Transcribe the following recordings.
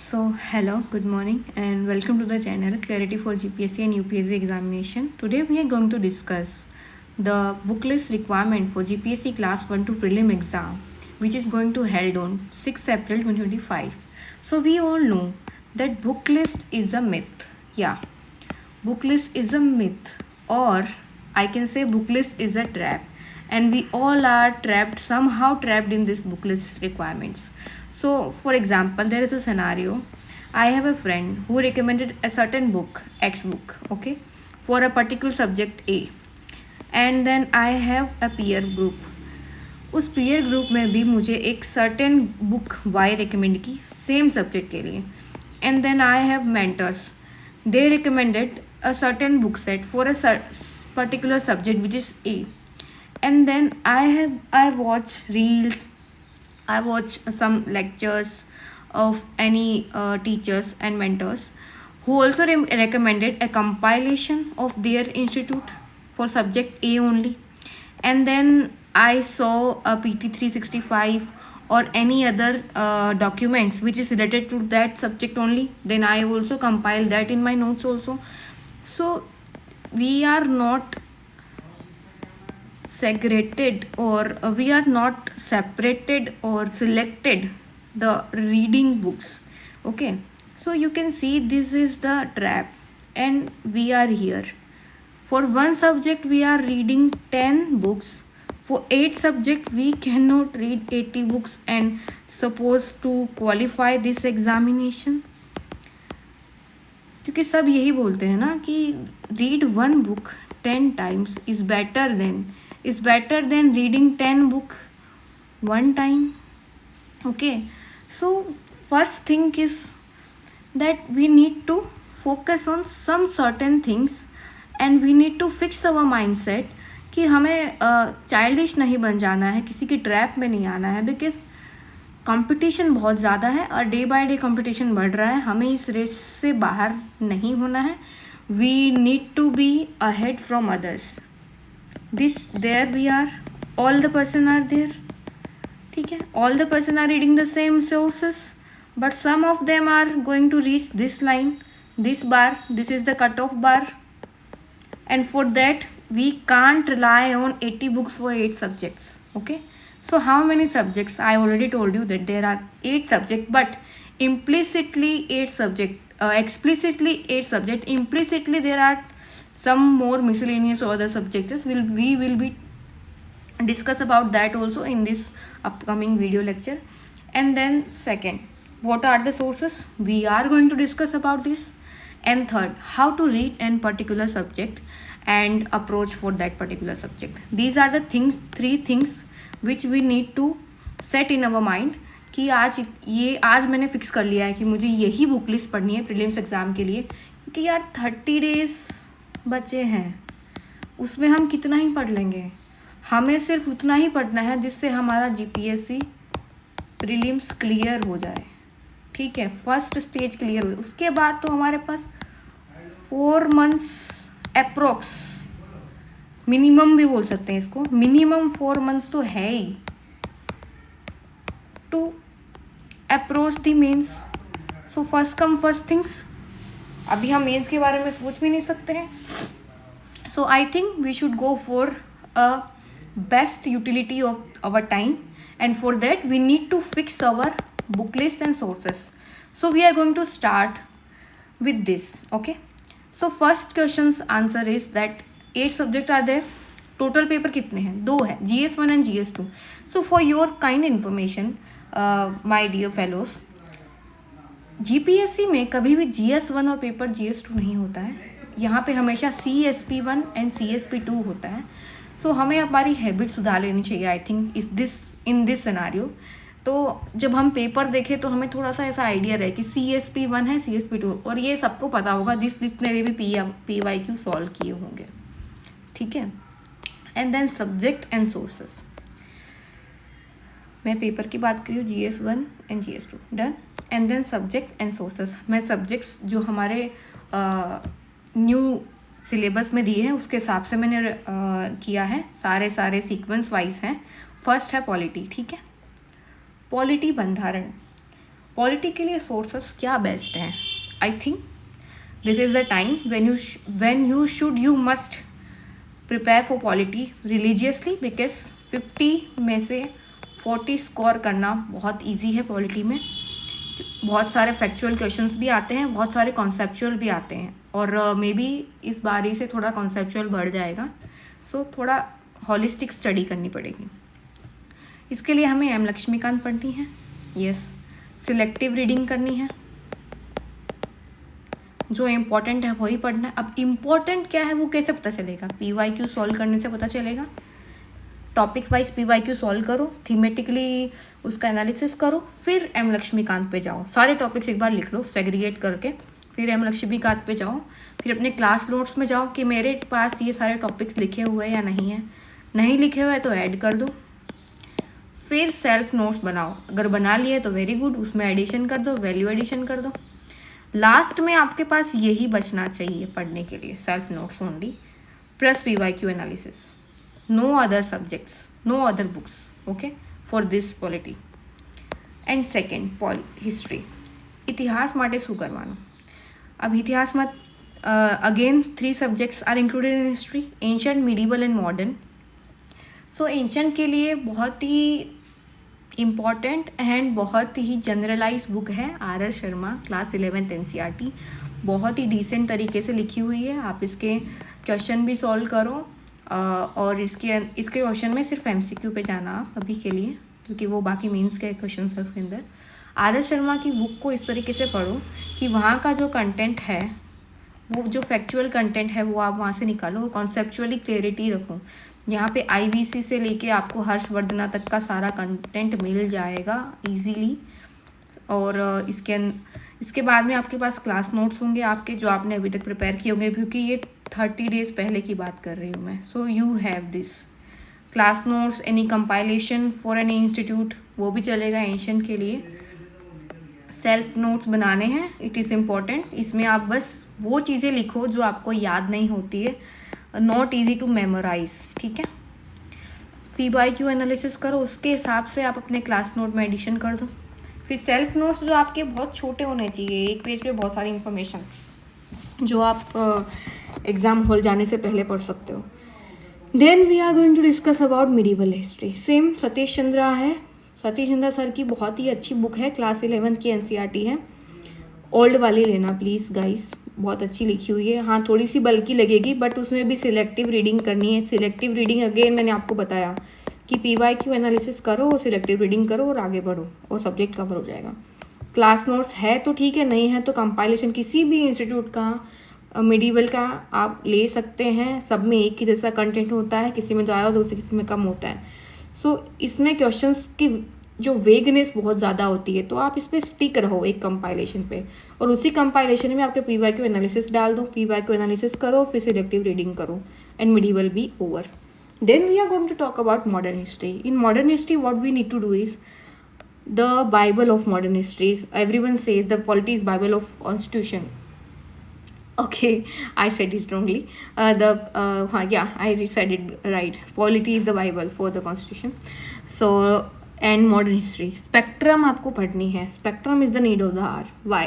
So, hello, good morning, and welcome to the channel Clarity for GPSC and UPSC examination. Today, we are going to discuss the book list requirement for GPSC Class 1 to Prelim exam, which is going to held on 6 April 2025. So, we all know that book list is a myth. Yeah, book list is a myth, or I can say book list is a trap, and we all are somehow trapped in this book list requirements. So, for example, there is a scenario. I have a friend who recommended a certain book, X book, okay, for a particular subject A. And then I have a peer group. उस peer group में भी मुझे एक certain book Y recommend की same subject के लिए. And then I have mentors. They recommended a certain book set for a particular subject which is A. And then I watch reels, I watch some lectures of any teachers and mentors who also recommended a compilation of their institute for subject A only. And then I saw a PT 365 or any other documents which is related to that subject only. Then I also compile that in my notes also. So we are not segregated, or we are not separated or selected the reading books. Okay, so you can see this is the trap, and we are here. For one subject we are reading 10 books. For 8 subject we cannot read 80 books and supposed to qualify this examination. क्योंकि सब यही बोलते हैं ना कि read one book 10 times is better than reading 10 book one time. Okay, so first thing is that we need to focus on some certain things and we need to fix our mindset कि हमें childish नहीं बन जाना है, किसी की trap में नहीं आना है, बिकॉज कंपटीशन बहुत ज़्यादा है और डे बाय डे कंपटीशन बढ़ रहा है. हमें इस रेस से बाहर नहीं होना है. We need to be ahead from others. there we are, all the person are there. ठीक है, all the person are reading the same sources, but some of them are going to reach this line, this bar, this is the cutoff bar, and for that we can't rely on 80 books for 8 subjects. Okay, so how many subjects? I already told you that there are 8 subjects, but implicitly 8 subject, explicitly 8 subject, implicitly there are some more miscellaneous or other subjects. We will be discuss about that also in this upcoming video lecture. And then second, what are the sources? We are going to discuss about this. And third, how to read an particular subject and approach for that particular subject. These are the things, 3 things which we need to set in our mind कि आज मैंने fix कर लिया है कि मुझे यही book list पढ़नी है प्रीलिम्स एग्ज़ाम के लिए. क्योंकि यार 30 डेज बचे हैं, उसमें हम कितना ही पढ़ लेंगे. हमें सिर्फ उतना ही पढ़ना है जिससे हमारा जीपीएससी प्रीलिम्स क्लियर हो जाए. ठीक है, फर्स्ट स्टेज क्लियर हो जाए. उसके बाद तो हमारे पास 4 मंथ्स अप्रोक्स, मिनिमम भी बोल सकते हैं इसको, मिनिमम 4 मंथ्स तो है ही to approach the mains. So first come first things. अभी हम मेंस के बारे में सोच भी नहीं सकते हैं. So I think we should go for a best utility of our time, and for that we need to fix our book list and sources. So we are going to start with this. Okay, so first question's answer is that 8 subjects are there. Total paper कितने हैं? 2 है, GS1 and GS2. So for your kind information, my dear fellows, GPSC में कभी भी GS1 और paper GS2 नहीं होता है. यहाँ पे हमेशा CSP1 एंड CSP2 होता है. सो हमें हमारी हैबिट सुधार लेनी चाहिए I think in this scenario. तो जब हम पेपर देखें तो हमें थोड़ा सा ऐसा आइडिया रहे कि CSP1 है, CSP2, और ये सबको पता होगा जिसने भी PYQ सॉल्व किए होंगे. ठीक है, and then subject and sources. मैं पेपर की बात करी हूँ, GS1 and GS2 done. And then subject and sources. मैं सब्जेक्ट्स जो हमारे न्यू सिलेबस में दिए हैं उसके हिसाब से मैंने किया है. सारे सीक्वेंस वाइज हैं. फर्स्ट है पॉलिटी. ठीक है, पॉलिटी बंधारण. पॉलिटी के लिए सोर्सेस क्या बेस्ट हैं? I think this is the time when you must prepare for polity religiously, because 50 में से 40 स्कोर करना बहुत ईजी है पॉलिटी में। बहुत सारे फैक्चुअल क्वेश्चंस भी आते हैं, बहुत सारे कॉन्सेप्चुअल भी आते हैं, और मे बी इस बारी से थोड़ा कॉन्सेप्चुअल बढ़ जाएगा, सो थोड़ा हॉलिस्टिक स्टडी करनी पड़ेगी। इसके लिए हमें एम लक्ष्मीकांत पढ़नी है, यस, सिलेक्टिव रीडिंग करनी है, जो इम्पोर्टेंट है वही पढ़ना है। अब इम्पोर्टेंट क्या है वो कैसे पता चलेगा? PYQ सॉल्व करने से पता चलेगा। टॉपिक वाइज PYQ सॉल्व करो, थीमेटिकली उसका एनालिसिस करो, फिर एम लक्ष्मीकांत पे जाओ। सारे टॉपिक्स एक बार लिख लो सेग्रीगेट करके, फिर एम लक्ष्मीकांत पे जाओ, फिर अपने क्लास नोट्स में जाओ कि मेरे पास ये सारे टॉपिक्स लिखे हुए हैं या नहीं है। नहीं लिखे हुए तो ऐड कर दो, फिर सेल्फ नोट्स बनाओ। अगर बना लिए तो वेरी गुड, उसमें एडिशन कर दो, वैल्यू एडिशन कर दो। लास्ट में आपके पास यही बचना चाहिए पढ़ने के लिए, self notes only plus PYQ analysis, no other subjects, no other books, okay, for this polity. And second, history, इतिहास માટે શું કરવાનું? अब इतिहासમાં again 3 subjects are included in history, ancient, medieval and modern. So ancient के लिए बहुत ही इम्पॉर्टेंट एंड बहुत ही जनरलाइज बुक है RR Sharma, class 11th NCERT, बहुत ही डिसेंट तरीके से लिखी हुई है। आप इसके क्वेश्चन भी सॉल्व करो, और इसके क्वेश्चन में सिर्फ MCQ पे जाना आप अभी के लिए, क्योंकि वो बाकी मीन्स के क्वेश्चन है उसके अंदर। RR शर्मा की बुक को इस तरीके से पढ़ो कि वहाँ का जो कंटेंट है, वो जो फैक्चुअल कंटेंट है वो आप वहाँ से निकालो, और कॉन्सेप्चुअली क्लियरिटी रखो। यहाँ पे IVC से लेके आपको हर्षवर्धना तक का सारा कंटेंट मिल जाएगा इजीली, और इसके बाद में आपके पास क्लास नोट्स होंगे आपके, जो आपने अभी तक प्रिपेयर किए होंगे, क्योंकि ये 30 डेज़ पहले की बात कर रही हूँ मैं। So you have this class notes, any compilation for any institute, वो भी चलेगा एंशियंट के लिए। सेल्फ नोट्स बनाने हैं, इट इज़ इम्पॉर्टेंट। इसमें आप बस वो चीज़ें लिखो जो आपको याद नहीं होती है, नॉट ईजी टू मेमोराइज, ठीक है। PYQ एनालिसिस करो, उसके हिसाब से आप अपने क्लास नोट में एडिशन कर दो। फिर सेल्फ नोट्स जो आपके बहुत छोटे होने चाहिए, एक पेज पे बहुत सारी इन्फॉर्मेशन, जो आप एग्ज़ाम हॉल जाने से पहले पढ़ सकते हो। Then we are going to discuss about medieval history. Same Satish Chandra है, सतीश चंद्रा सर की बहुत ही अच्छी बुक है, क्लास 11th की NCERT है। ओल्ड वाली लेना प्लीज़ गाइस, बहुत अच्छी लिखी हुई है। हाँ, थोड़ी सी बल्कि लगेगी, बट उसमें भी सिलेक्टिव रीडिंग करनी है। सिलेक्टिव रीडिंग अगेन मैंने आपको बताया कि PYQ एनालिसिस करो, सिलेक्टिव रीडिंग करो और आगे बढ़ो, और सब्जेक्ट कवर हो जाएगा। क्लास नोट्स है तो ठीक है, नहीं है तो कंपाइलेशन किसी भी इंस्टीट्यूट का मिडीवल का आप ले सकते हैं। सब में एक ही जैसा कंटेंट होता है, किसी में ज़्यादा होता है, किसी में कम होता है। सो इसमें क्वेश्चंस की जो वेगनेस बहुत ज़्यादा होती है, तो आप इस पर स्टिक रहो एक कंपाइलेशन पे, और उसी कंपाइलेशन में आपके PYQ एनालिसिस डाल दो। PYQ एनालिसिस करो, फिर सिलेक्टिव रीडिंग करो, and medieval be over. Then we are going to talk about modern history. In modern history what we need to do is the Bible of modern histories. Everyone says the polity is Bible of Constitution. Okay, I said it wrongly. I said it right. Polity is the Bible for the Constitution. So, and modern history. Spectrum आपको पढ़नी है. Spectrum is the need of the hour. Why?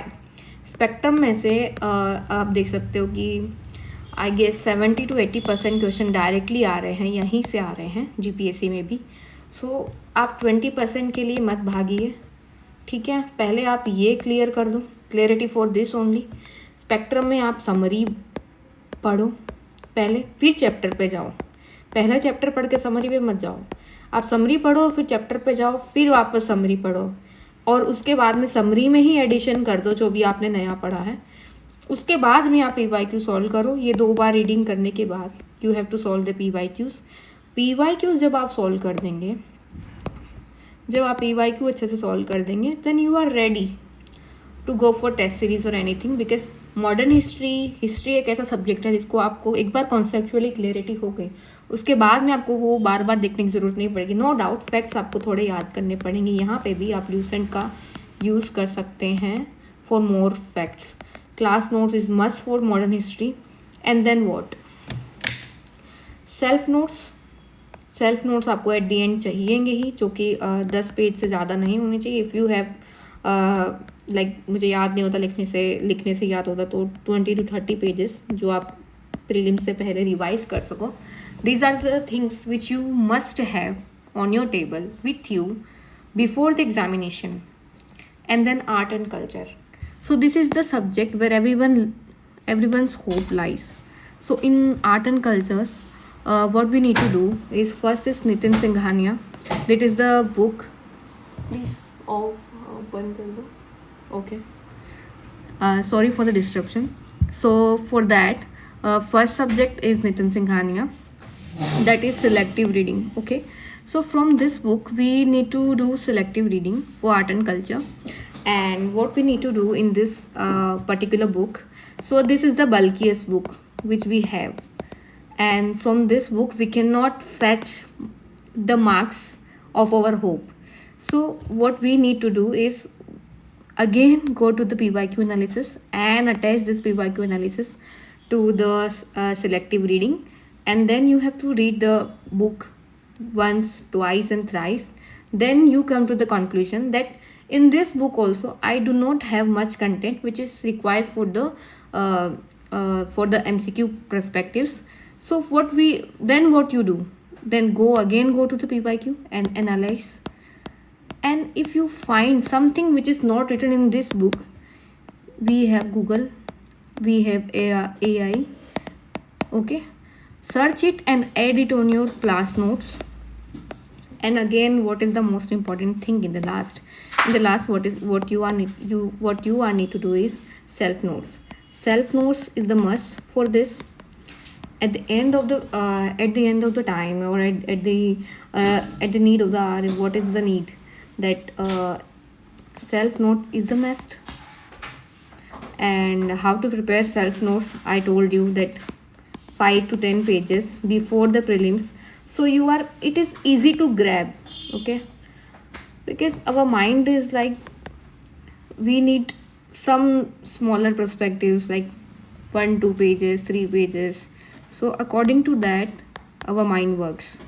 Spectrum में से आप देख सकते हो कि I guess 70 to 80% question directly आ रहे हैं, यहीं से आ रहे हैं GPSC में भी। सो आप 20% के लिए मत भागिए, ठीक है। पहले आप ये क्लियर कर दो, clarity for this only. Spectrum में आप समरी पढ़ो पहले, फिर चैप्टर पे जाओ। पहला चैप्टर पढ़ के समरी पे मत जाओ, आप समरी पढ़ो, फिर चैप्टर पे जाओ, फिर वापस समरी पढ़ो, और उसके बाद में समरी में ही एडिशन कर दो जो भी आपने नया पढ़ा है। उसके बाद में आप PYQ सॉल्व करो। ये 2 बार रीडिंग करने के बाद you have to solve the PYQs जब आप सॉल्व कर देंगे, जब आप PYQ अच्छे से सॉल्व कर देंगे, then you are ready to go for test series और एनीथिंग। बिकॉज मॉडर्न हिस्ट्री एक ऐसा सब्जेक्ट है जिसको आपको एक बार कॉन्सेप्चुअली क्लियरिटी हो गई, उसके बाद में आपको वो बार बार देखने की ज़रूरत नहीं पड़ेगी। नो डाउट फैक्ट्स आपको थोड़े याद करने पड़ेंगे, यहाँ पे भी आप ल्यूसेंट का यूज़ कर सकते हैं for more facts. Class notes is must for modern history. And then what, self notes आपको एट दी एंड चाहिएंगे ही, जो कि 10 पेज से ज़्यादा नहीं होने चाहिए। इफ़ यू हैव लाइक मुझे याद नहीं होता, लिखने से याद होता, तो 20 to 30 पेजेस जो आप प्रीलिम्स से पहले रिवाइज कर सको. These are the things which you must have on your table with you before the examination. And then art and culture. So this is the subject where everyone's hope lies. So in art and cultures, what we need to do is first is Nitin Singhania. That is the book. Please open kar do. Okay. Sorry for the disruption. So for that, first subject is Nitin Singhania. That is selective reading. Okay. So from this book, we need to do selective reading for art and culture. And what we need to do in this particular book, so this is the bulkiest book which we have, and from this book we cannot fetch the marks of our hope. So what we need to do is again go to the PYQ analysis and attach this PYQ analysis to the selective reading, and then you have to read the book once, twice and thrice. Then you come to the conclusion that in this book also I do not have much content which is required for the MCQ perspectives. So what you do, then go to the PYQ and analyze. And if you find something which is not written in this book, we have Google, we have AI. Okay, search it and add it on your class notes. And again, what is the most important thing in the last what you are need to do is self notes. Self notes is the must for this. At the end of the time, or at the need of the hour, what is the need, that self notes is the must. And how to prepare self notes, I told you that 5 to 10 pages before the prelims, so it is easy to grab. Okay, because our mind is like, we need some smaller perspectives like 1-2 pages, 3 pages. So according to that, our mind works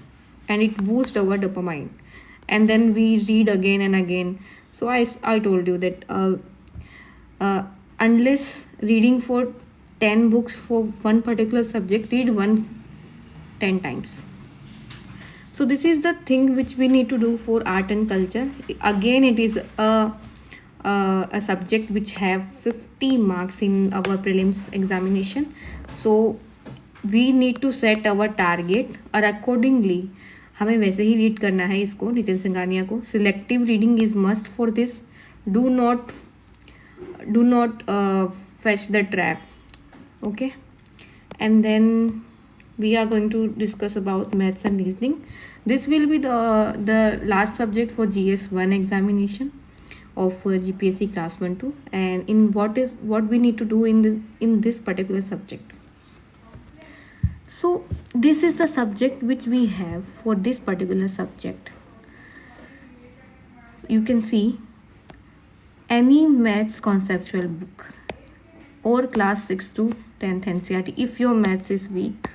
and it boosts our dopamine, and then we read again and again. So I told you that unless reading for 10 books for one particular subject, read 10 times. So this is the thing which we need to do for art and culture. Again, it is a subject which have 50 marks in our prelims examination. So we need to set our target, और accordingly हमें वैसे ही read करना है इसको, नितिन सिंघानिया को. Selective reading is must for this. Do not fetch the trap. Okay, and then we are going to discuss about maths and reasoning. This will be the last subject for GS1 examination of GPSC class 1-2, and in what we need to do in this particular subject. So this is the subject which we have for this particular subject. You can see any maths conceptual book or class 6 to 10th NCERT. If your maths is weak,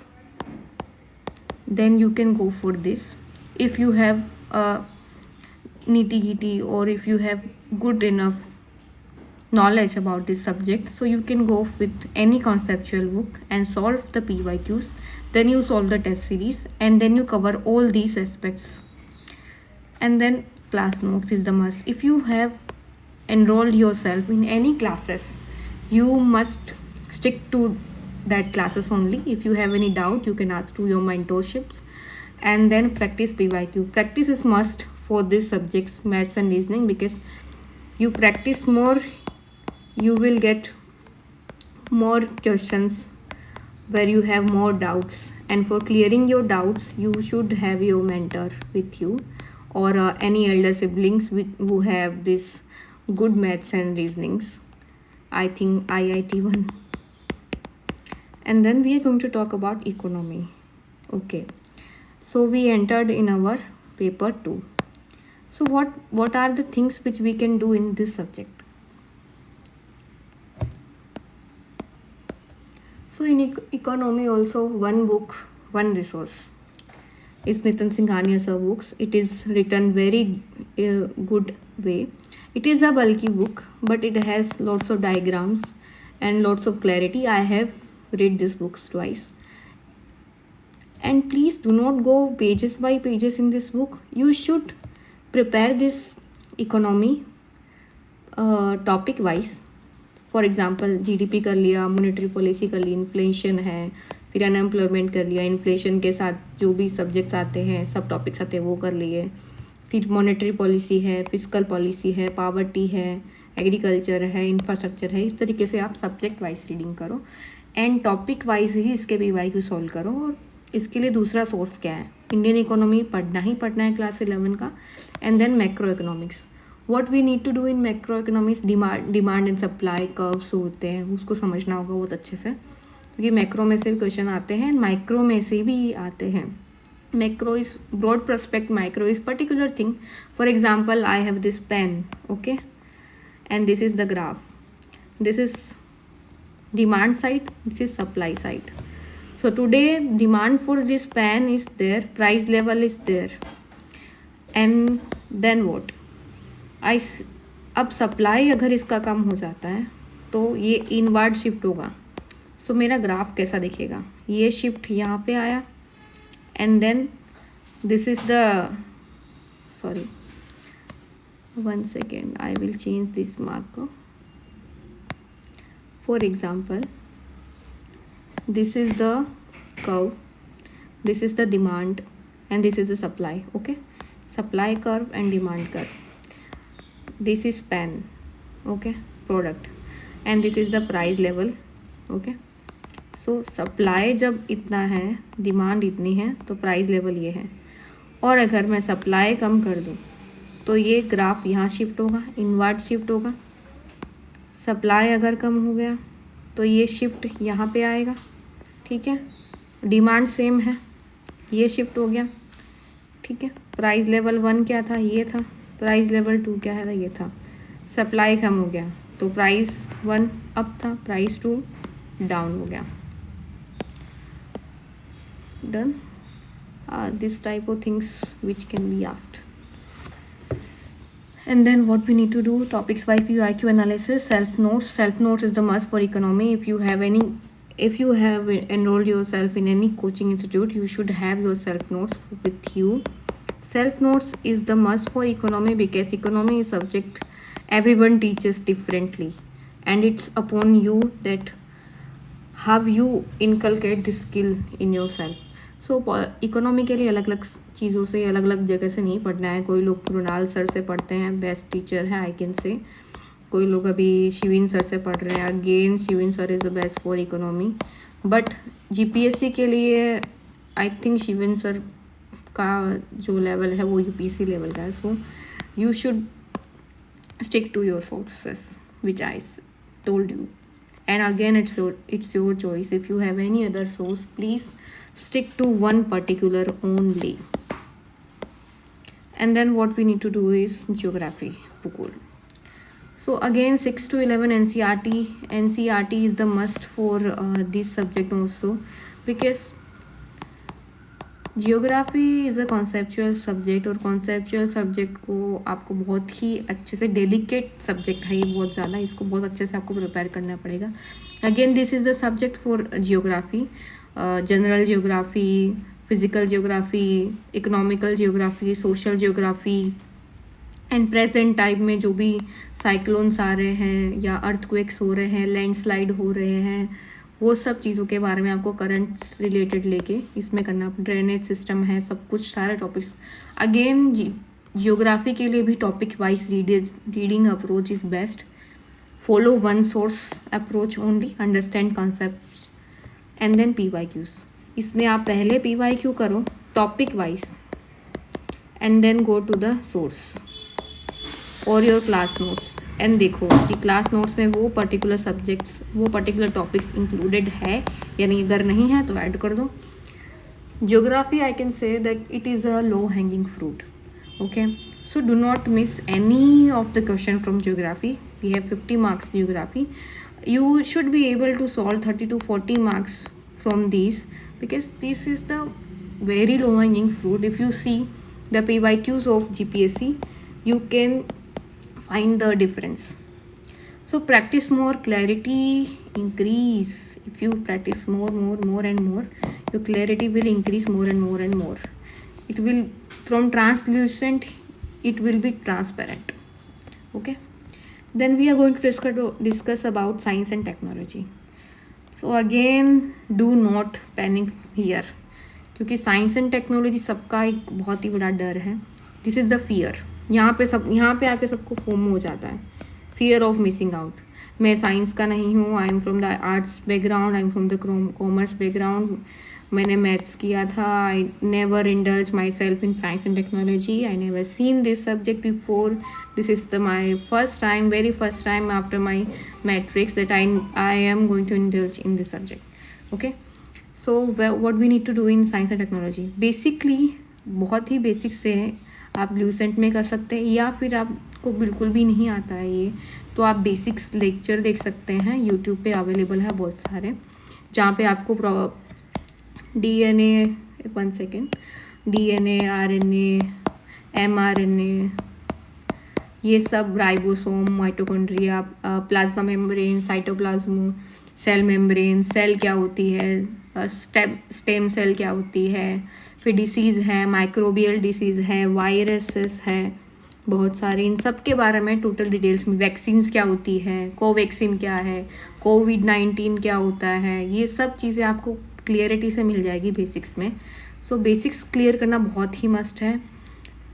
then you can go for this. If you have a nitty-gritty, or if you have good enough knowledge about this subject, so you can go with any conceptual book and solve the PYQs. Then you solve the test series, and then you cover all these aspects. And then class notes is the must. If you have enrolled yourself in any classes, you must stick to that classes only. If you have any doubt, you can ask to your mentorships. And then practice PYQ. Practice is must for these subjects, maths and reasoning, because you practice more, you will get more questions where you have more doubts. And for clearing your doubts, you should have your mentor with you, or any elder siblings who have this good maths and reasonings. I think IIT one. And then we are going to talk about economy. Okay, so we entered in our paper 2. So what are the things which we can do in this subject? So in economy also, one book, one resource is Nitin Singhania sir books. It is written very good way, It is a bulky book, but it has lots of diagrams and lots of clarity. I have read this book twice. And please do not go pages by pages in this book. You should prepare this economy topic wise. For example GDP कर लिया, monetary policy कर ली, inflation है, फिर unemployment कर लिया, inflation के साथ जो भी सब्जेक्ट्स आते हैं, सब टॉपिक्स आते हैं वो कर लिए, फिर मॉनेटरी पॉलिसी है, फिजिकल पॉलिसी है, पावर्टी है, एग्रीकल्चर है, इंफ्रास्ट्रक्चर है. इस तरीके से आप सब्जेक्ट वाइज रीडिंग करो एंड टॉपिक वाइज ही इसके PYQ सॉल्व करो. और इसके लिए दूसरा सोर्स क्या है, इंडियन इकोनॉमी पढ़ना ही पढ़ना है क्लास 11 का. And then macro economics. What we need to do in macro economics, demand and supply curves होते हैं, उसको समझना होगा बहुत अच्छे से, क्योंकि मैक्रो में से भी क्वेश्चन आते हैं, माइक्रो में से भी आते हैं. Macro is broad perspective, micro is particular thing. For example I have this pen, okay, and this is the graph. This is demand side, this is supply side. So today demand for this pen is there, price level is there, and then what? अब supply अगर इसका कम हो जाता है तो ये inward shift होगा. सो मेरा ग्राफ कैसा दिखेगा, ये शिफ्ट यहाँ पे आया and then this is the, sorry 1 second, I will change this marker. For example, this is the curve, this is the demand and this is the supply. Okay, supply curve and demand curve. This is pen, okay, product, and this is the price level. Okay, so supply जब इतना है, demand इतनी है, तो price level ये है. और अगर मैं सप्लाई कम कर दूँ तो ये ग्राफ यहाँ शिफ्ट होगा, इनवर्ड शिफ्ट होगा. सप्लाई अगर कम हो गया तो ये शिफ्ट यहाँ पे आएगा. ठीक है, डिमांड सेम है, ये शिफ्ट हो गया. ठीक है, प्राइस लेवल 1 क्या था, ये था. प्राइस लेवल 2 क्या है, ये था. सप्लाई कम हो गया तो प्राइस 1 अप था, प्राइस 2 डाउन हो गया. Done. This type of things which can be asked. And then what we need to do, topics by PYQ analysis, self notes. Self notes is the must for economy. If you have enrolled yourself in any coaching institute, you should have your self notes with you. Self notes is the must for economy because economy is subject everyone teaches differently, and it's upon you that how you inculcate this skill in yourself. So economy के लिए अलग अलग चीज़ों से, अलग अलग जगह से नहीं पढ़ना है. कोई लोग कृणाल सर से पढ़ते हैं, बेस्ट टीचर है आई कैन से. कोई लोग अभी शिविन सर से पढ़ रहे हैं. Again Shivin sir is the best for economy. But GPSC के लिए आई थिंक शिविन सर का जो लेवल है वो UPSC लेवल का है. So you should stick to your sources which I told you. And again, it's your choice. If you have any other source, please stick to one particular only. And then what we need to do is geography, Bhugol. So again, 6 to 11 NCERT is the must for this subject also, because geography is a conceptual subject. और conceptual subject को आपको बहुत ही अच्छे से, delicate subject है ये बहुत ज़्यादा, इसको बहुत अच्छे से आपको प्रिपेयर करना पड़ेगा. Again this is the subject for geography, general geography, physical geography, economical geography, social geography. And present time में जो भी साइक्लोन्स आ रहे हैं या अर्थक्वेक्स हो रहे हैं, लैंडस्लाइड हो रहे हैं, वो सब चीज़ों के बारे में आपको करंट रिलेटेड लेके इसमें करना. ड्रेनेज सिस्टम है, सब कुछ सारे टॉपिक्स. अगेन जियोग्राफी के लिए भी topic wise reading approach is best. Follow one source approach only, understand concept and then PYQs. इसमें आप पहले PYQ करो topic wise and then go to the source और योर क्लास नोट्स. एंड देखो कि क्लास नोट्स में वो particular subjects, वो पर्टिकुलर टॉपिक्स इंक्लूडेड है या नहीं. अगर नहीं है तो ऐड कर दो. Geography I can say that it is a low hanging fruit. Okay, so do not miss any of the question from geography. We have 50 marks geography. You should be able to solve 30 to 40 marks from these, because this is the very low hanging fruit. If you see the PYQs of GPSC, you can find the difference. So practice more, clarity increase. If you practice more and more, your clarity will increase more and more. It will, from translucent, it will be transparent. Okay. Then we are going to discuss about science and technology. So again, do not panic here, क्योंकि science and technology सबका एक बहुत ही बड़ा डर है. This is the fear. यहाँ पे आके सबको फोमो हो जाता है, फियर ऑफ मिसिंग आउट. मैं साइंस का नहीं हूँ, I am from the arts background, I am from the commerce background, मैंने मैथ्स किया था. I never indulge my self in science and technology. I never seen this subject before. This is the my first time, very first time after my matrics that I am going to indulge in this subject. Okay. So what we need to do in science and technology, basically बहुत ही basic से है. आप Lucent में कर सकते हैं, या फिर आपको बिल्कुल भी नहीं आता है ये, तो आप बेसिक्स लेक्चर देख सकते हैं. यूट्यूब पे अवेलेबल है बहुत सारे, जहाँ पे आपको DNA, RNA, mRNA, ये सब, ribosome, mitochondria, plasma membrane, cytoplasm, cell membrane, cell क्या होती है, स्टेम सेल क्या होती है, फिर डिसीज़ है, माइक्रोबियल डिसीज़ है, वायरसेस है, बहुत सारे. इन सब के बारे में टोटल डिटेल्स में, वैक्सीन्स क्या होती है, कोवैक्सीन क्या है, COVID-19 क्या होता है, ये सब चीज़ें आपको क्लियरिटी से मिल जाएगी बेसिक्स में. सो बेसिक्स क्लियर करना बहुत ही मस्ट है.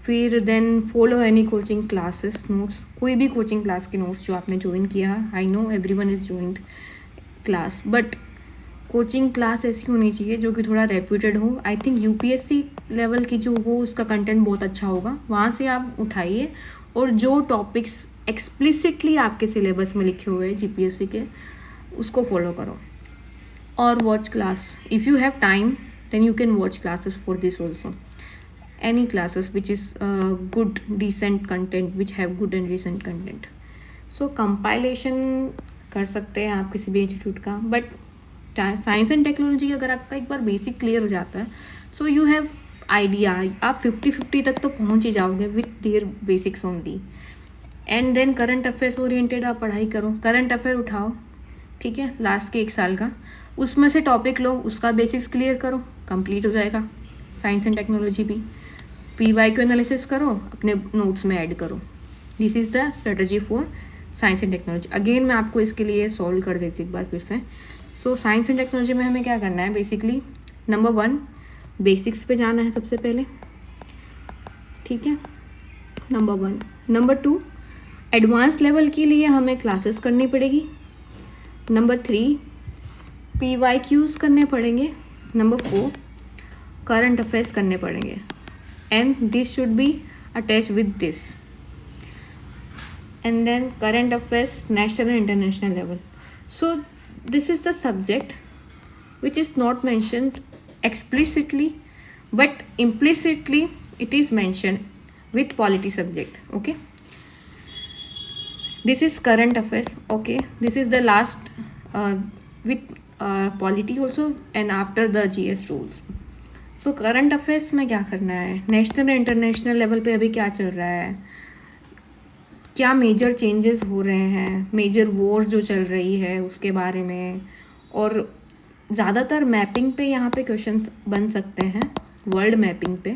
फिर then follow any coaching classes notes, कोई भी कोचिंग क्लास के नोट्स जो आपने ज्वाइन किया. I know everyone is joined class, but coaching class ऐसी होनी चाहिए जो कि थोड़ा रेप्यूटेड हो. आई थिंक UPSC लेवल की जो हो, उसका कंटेंट बहुत अच्छा होगा, वहाँ से आप उठाइए. और जो टॉपिक्स एक्सप्लिसिटली आपके सिलेबस में लिखे हुए हैं GPSC के, उसको फॉलो करो. और watch class, if you have time then you can watch classes for this also. Any classes which is good decent content, which have good and recent content. So compilation कर सकते हैं आप किसी भी इंस्टीट्यूट का, but science and technology अगर आपका एक बार बेसिक क्लियर हो जाता है, सो यू हैव आइडिया, आप 50-50 तक तो पहुंच ही जाओगे with their basics only. And then current affairs oriented आप पढ़ाई करो, करंट अफेयर उठाओ, ठीक है, लास्ट के 1 साल का, उसमें से टॉपिक लो, उसका बेसिक्स क्लियर करो, कंप्लीट हो जाएगा. साइंस एंड टेक्नोलॉजी भी PYQ एनालिसिस करो, अपने नोट्स में ऐड करो. This is the strategy for science and technology. Again मैं आपको इसके लिए सॉल्व कर देती हूँ एक बार फिर से. सो साइंस एंड टेक्नोलॉजी में हमें क्या करना है, बेसिकली नंबर 1 बेसिक्स पे जाना है सबसे पहले, ठीक है, नंबर 1. नंबर 2 एडवांस लेवल के लिए हमें क्लासेस करनी पड़ेगी. नंबर 3 PYQs करने पड़ेंगे. नंबर 4 करंट अफेयर्स करने पड़ेंगे. And this should be attach with this. And then current affairs national and international level. So this is the subject which is not mentioned explicitly, but implicitly it is mentioned with polity subject. Okay, this is current affairs. Okay, this is the last with polity also, and after the GS rules. So current affairs में क्या करना है, national and international level पे अभी क्या चल रहा है, क्या मेजर चेंजेस हो रहे हैं, मेजर वॉर्स जो चल रही है उसके बारे में. और ज़्यादातर मैपिंग पे यहाँ पे क्वेश्चंस बन सकते हैं, वर्ल्ड मैपिंग पे,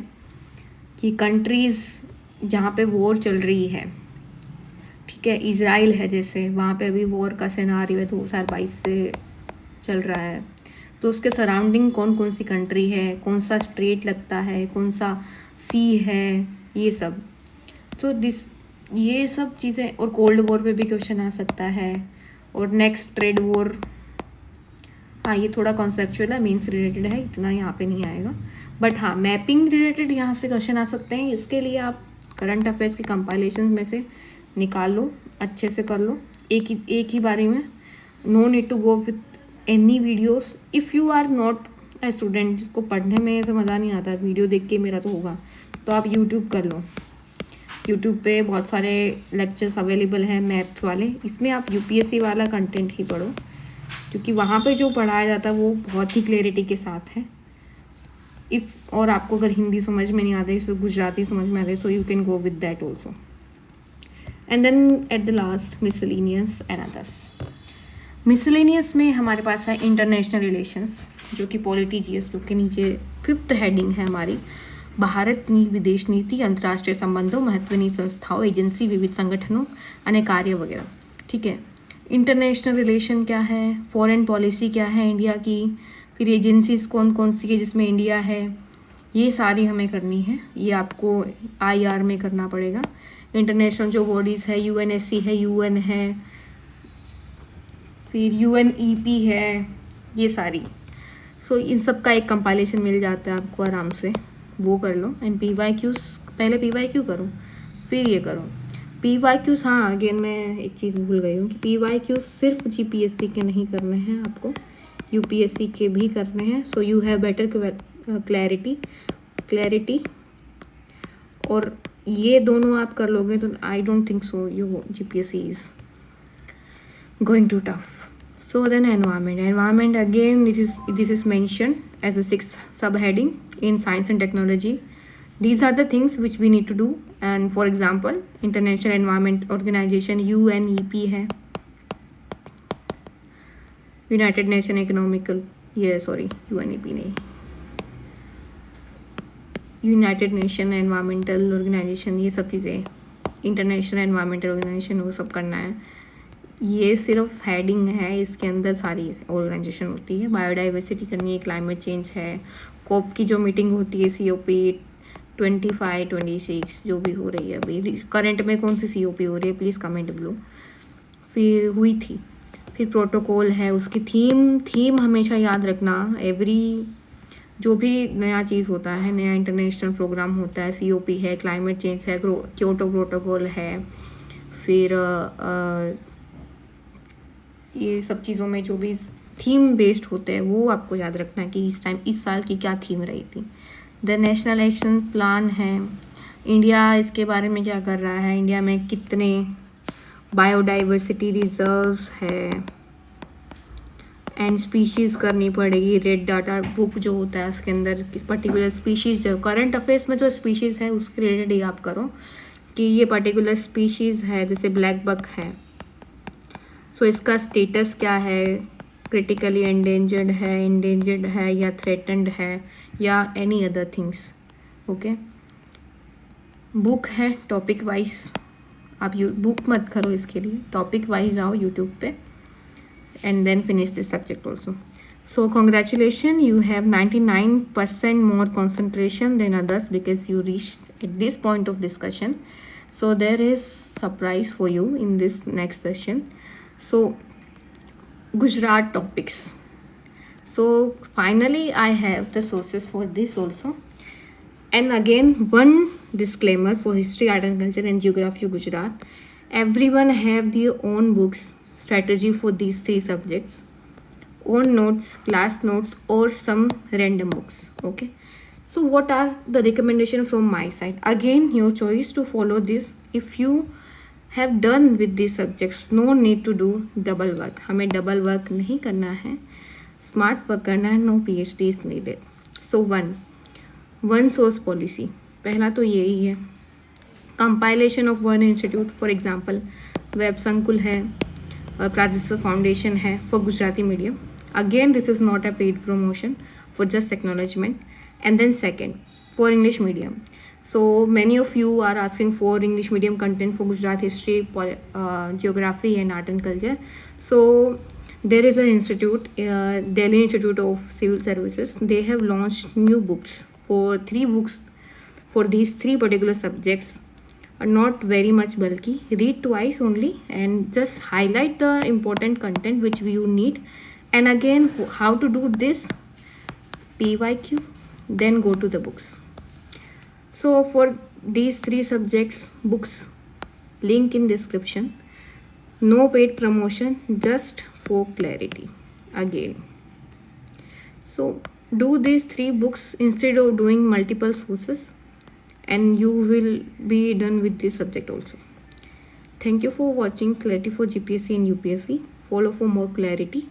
कि कंट्रीज़ जहाँ पे वॉर चल रही है, ठीक है, इज़राइल है जैसे, वहाँ पे अभी वॉर का सिनारियो है 2022 से चल रहा है, तो उसके सराउंडिंग कौन कौन सी कंट्री है, कौन सा स्ट्रेट लगता है, कौन सा सी है, ये सब. सो ये सब चीज़ें. और कोल्ड वॉर पे भी क्वेश्चन आ सकता है, और नेक्स्ट ट्रेड वॉर. हाँ, ये थोड़ा कॉन्सेप्चुअल है, मीन्स रिलेटेड है, इतना यहाँ पे नहीं आएगा, बट हाँ मैपिंग रिलेटेड यहाँ से क्वेश्चन आ सकते हैं. इसके लिए आप करंट अफेयर्स के कंपाइलेशन में से निकाल लो, अच्छे से कर लो एक ही बारी में. No need to go with any videos. If you are not a student जिसको पढ़ने में ऐसे मज़ा नहीं आता, वीडियो देख के मेरा तो होगा, तो आप यूट्यूब कर लो. यूट्यूब पे बहुत सारे लेक्चर्स अवेलेबल हैं मैथ्स वाले, इसमें आप UPSC वाला कंटेंट ही पढ़ो, क्योंकि वहाँ पे जो पढ़ाया जाता है वो बहुत ही क्लैरिटी के साथ है. और आपको अगर हिंदी समझ में नहीं आता है, तो गुजराती समझ में आता है, so you can go with that also. And then at the last miscellaneous and others. Miscellaneous में हमारे पास है इंटरनेशनल रिलेशंस, जो कि पॉलिटी जीएस के नीचे 5th हेडिंग है हमारी। भारत ની વિદેશ નીતિ, अंतर्राष्ट्रीय संबंधों, महत्वनी संस्थाओं, एजेंसी, विविध संगठनों અને कार्य वगैरह। ठीक है, इंटरनेशनल रिलेशन क्या है, फॉरेन पॉलिसी क्या है इंडिया की, फिर एजेंसीज कौन कौन सी है जिसमें इंडिया है, ये सारी हमें करनी है। ये आपको आईआर में करना पड़ेगा। इंटरनेशनल जो बॉडीज़ है, यूएनएससी है, यूएन है, फिर यूएनईपी है, ये सारी। सो इन सब का एक कंपाइलेशन मिल जाता है आपको आराम से, वो कर लो। एंड PYQs, पहले PYQ करो फिर ये करो। PYQs, हाँ अगेन मैं एक चीज़ भूल गई हूँ कि PYQs सिर्फ GPSC के नहीं करने हैं, आपको UPSC के भी करने हैं। So you have better clarity, और ये दोनों आप कर लोगे तो I don't think so you GPSC is going too tough. So then environment again, this is mentioned as a 6th subheading in science and technology. These are the things which we need to do. And for example, International Environment Organization UNEP है, United Nation Economical, UNEP नहीं, United Nation Environmental Organization, ये सब चीज़ें, International Environmental Organization वो सब करना है। ये सिर्फ हेडिंग है, इसके अंदर सारी ऑर्गेनाइजेशन होती है। बायोडाइवर्सिटी करनी है, क्लाइमेट चेंज है, कोप की जो मीटिंग होती है COP 25, 26 जो भी हो रही है अभी करंट में, कौन सी COP हो रही है प्लीज़ कमेंट बिलो, फिर हुई थी। फिर प्रोटोकॉल है, उसकी थीम हमेशा याद रखना। एवरी जो भी नया चीज़ होता है, नया इंटरनेशनल प्रोग्राम होता है, COP है, क्लाइमेट चेंज है, क्योटो प्रोटोकॉल है, फिर ये सब चीज़ों में जो भी थीम बेस्ड होते हैं वो आपको याद रखना है कि इस साल की क्या थीम रही थी। द नेशनल एक्शन प्लान है, इंडिया इसके बारे में क्या कर रहा है, इंडिया में कितने बायोडाइवर्सिटी रिजर्व्स है, एंड स्पीशीज़ करनी पड़ेगी। रेड डाटा बुक जो होता है उसके अंदर पर्टिकुलर स्पीशीज़, जो करंट अफेयर्स में जो स्पीशीज़ है उसके रिलेटेड ही आप करो कि ये पर्टिकुलर स्पीशीज़ है, जैसे ब्लैक बक है, सो इसका स्टेटस क्या है, क्रिटिकली एंडेंजर्ड है या थ्रेटन्ड है या any other things. Okay, book है टॉपिक वाइज, आप बुक मत करो इसके लिए, टॉपिक वाइज आओ यूट्यूब पे and then finish this subject also. So congratulation, you have 99% more concentration than others because you reach at this point of discussion. So there is surprise for you in this next session. So Gujarat topics. So finally I have the sources for this also. And again one disclaimer for history, art and culture and geography of Gujarat. Everyone have their own books, strategy for these 3 subjects, own notes, class notes or some random books. Okay. So what are the recommendation from my side? Again your choice to follow this. If you have done with these subjects, no need to do double work. हमें double work नहीं करना है, smart work करना है, no PhD is needed. So one source policy, पहला तो यही है। Compilation of one institute, for example web Sankul है, प्राजस्व फाउंडेशन है for Gujarati medium. Again this is not a paid promotion, for just acknowledgement. And then second for English medium. So many of you are asking for English medium content for Gujarat history, geography and art and culture. So there is an institute, Delhi Institute of Civil Services. They have launched new books for 3 books for these 3 particular subjects. Not very much bulky. Read twice only and just highlight the important content which you need. And again, how to do this? PYQ. Then go to the books. So for these 3 subjects, books, link in description. No paid promotion, just for clarity again. So do these 3 books instead of doing multiple sources and you will be done with this subject also. Thank you for watching Clarity for GPSC and UPSC. Follow for more clarity.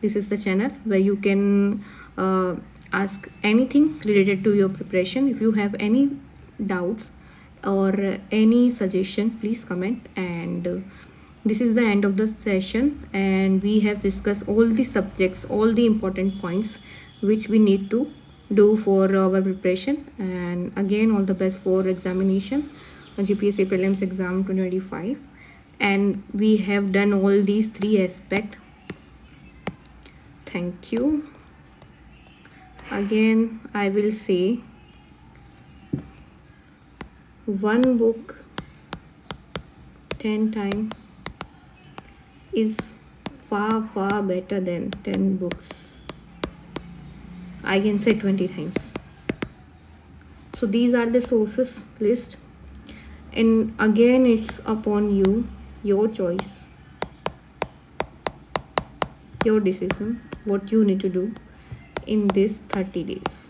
This is the channel where you can ask anything related to your preparation. If you have any doubts, or any suggestion, please comment. And this is the end of the session, and we have discussed all the subjects, all the important points which we need to do for our preparation. And again, all the best for examination, GPSC prelims exam 2025. And we have done all these three aspects. Thank you. Again, I will say, one book 10 times is far better than 10 books, I can say 20 times. So these are the sources list, and again it's upon you, your choice, your decision, what you need to do in this 30 days.